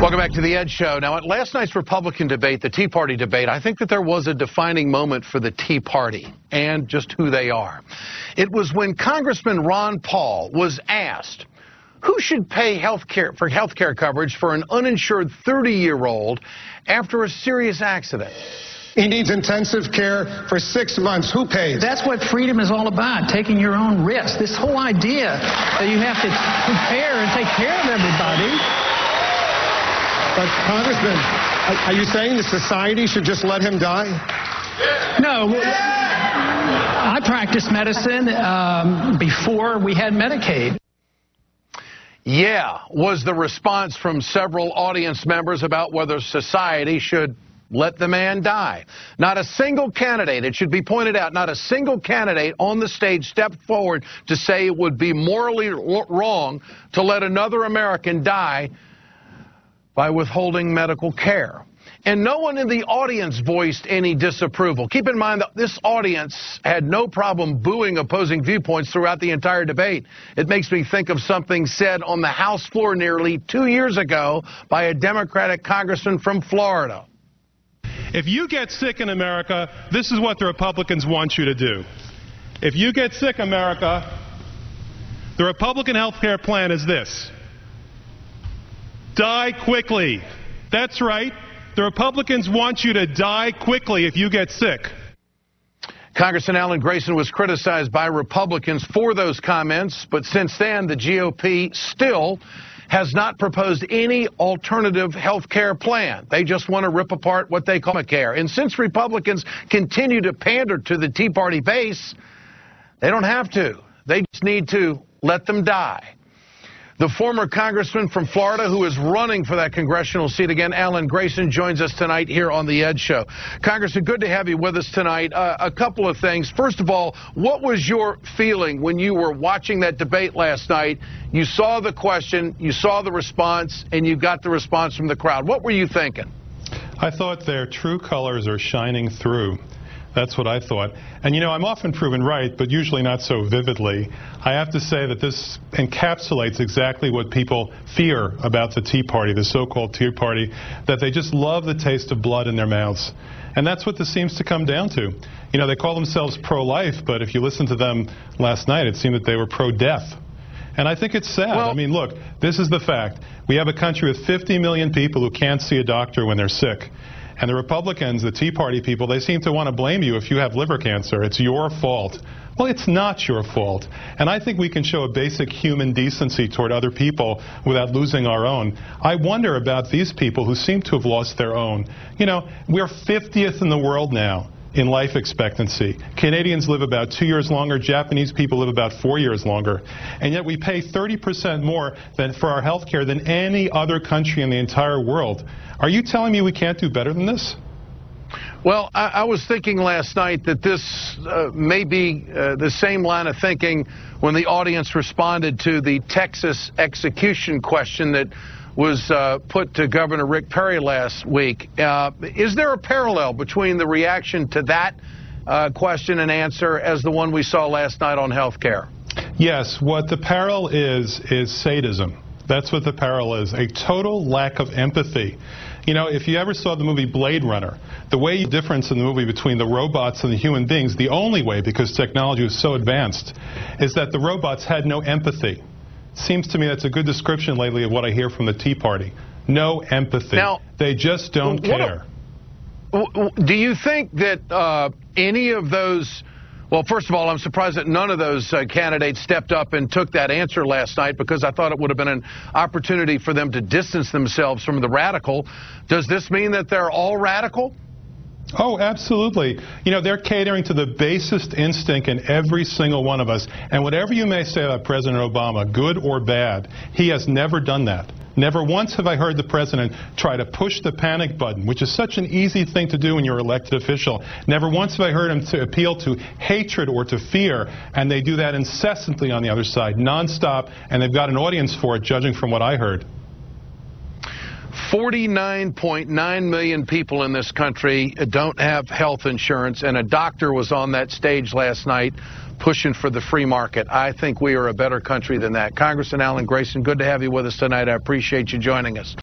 Welcome back to the Ed Show. Now, at last night's Republican debate, the Tea Party debate, I think that there was a defining moment for the Tea Party and just who they are. It was when Congressman Ron Paul was asked who should pay health care coverage for an uninsured 30-year-old after a serious accident. He needs intensive care for 6 months. Who pays? That's what freedom is all about, taking your own risk. This whole idea that you have to prepare and take care of everybody. But, Congressman, are you saying the society should just let him die? No. I practiced medicine before we had Medicaid. Yeah, was the response from several audience members about whether society should let the man die. Not a single candidate, it should be pointed out, not a single candidate on the stage stepped forward to say it would be morally wrong to let another American die by withholding medical care. And no one in the audience voiced any disapproval. Keep in mind that this audience had no problem booing opposing viewpoints throughout the entire debate. It makes me think of something said on the House floor nearly 2 years ago by a Democratic congressman from Florida. If you get sick in America, this is what the Republicans want you to do. If you get sick, America, the Republican health care plan is this. Die quickly. That's right. The Republicans want you to die quickly if you get sick. Congressman Alan Grayson was criticized by Republicans for those comments, but since then, the GOP still has not proposed any alternative health care plan. They just want to rip apart what they call Obamacare. And since Republicans continue to pander to the Tea Party base, they don't have to. They just need to let them die. The former congressman from Florida who is running for that congressional seat again, Alan Grayson, joins us tonight here on the Ed Show. Congressman, good to have you with us tonight. A couple of things. First of all, what was your feeling when you were watching that debate last night? You saw the question, you saw the response, and you got the response from the crowd. What were you thinking? I thought their true colors are shining through. That's what I thought. And, you know, I'm often proven right, but usually not so vividly. I have to say that this encapsulates exactly what people fear about the Tea Party, the so-called Tea Party, that they just love the taste of blood in their mouths. And that's what this seems to come down to. You know, they call themselves pro-life, but if you listen to them last night, it seemed that they were pro-death. And I think it's sad. Well, I mean, look, this is the fact. We have a country with 50 million people who can't see a doctor when they're sick. And the Republicans, the Tea Party people, they seem to want to blame you if you have liver cancer. It's your fault. Well, it's not your fault. And I think we can show a basic human decency toward other people without losing our own. I wonder about these people who seem to have lost their own. You know, we're 50th in the world now in life expectancy. Canadians live about 2 years longer. Japanese people live about 4 years longer. And yet we pay 30% more for our health care than any other country in the entire world. Are you telling me we can't do better than this? Well, I was thinking last night that this may be the same line of thinking when the audience responded to the Texas execution question that was put to Governor Rick Perry last week. Is there a parallel between the reaction to that question and answer as the one we saw last night on health care? Yes. What the parallel is sadism. That's what the parallel is, a total lack of empathy. You know, if you ever saw the movie Blade Runner, the difference in the movie between the robots and the human beings, the only way, because technology was so advanced, is that the robots had no empathy. Seems to me that's a good description lately of what I hear from the Tea Party. No empathy. Now, they just don't care. Do you think that any of those... Well, first of all, I'm surprised that none of those candidates stepped up and took that answer last night, because I thought it would have been an opportunity for them to distance themselves from the radical. Does this mean that they're all radical? Oh, absolutely. You know, they're catering to the basest instinct in every single one of us. And whatever you may say about President Obama, good or bad, he has never done that. Never once have I heard the president try to push the panic button, which is such an easy thing to do when you're an elected official. Never once have I heard him to appeal to hatred or to fear, and they do that incessantly on the other side, nonstop, and they've got an audience for it, judging from what I heard. 49.9 million people in this country don't have health insurance, and a doctor was on that stage last night pushing for the free market. I think we are a better country than that. Congressman Alan Grayson, good to have you with us tonight. I appreciate you joining us.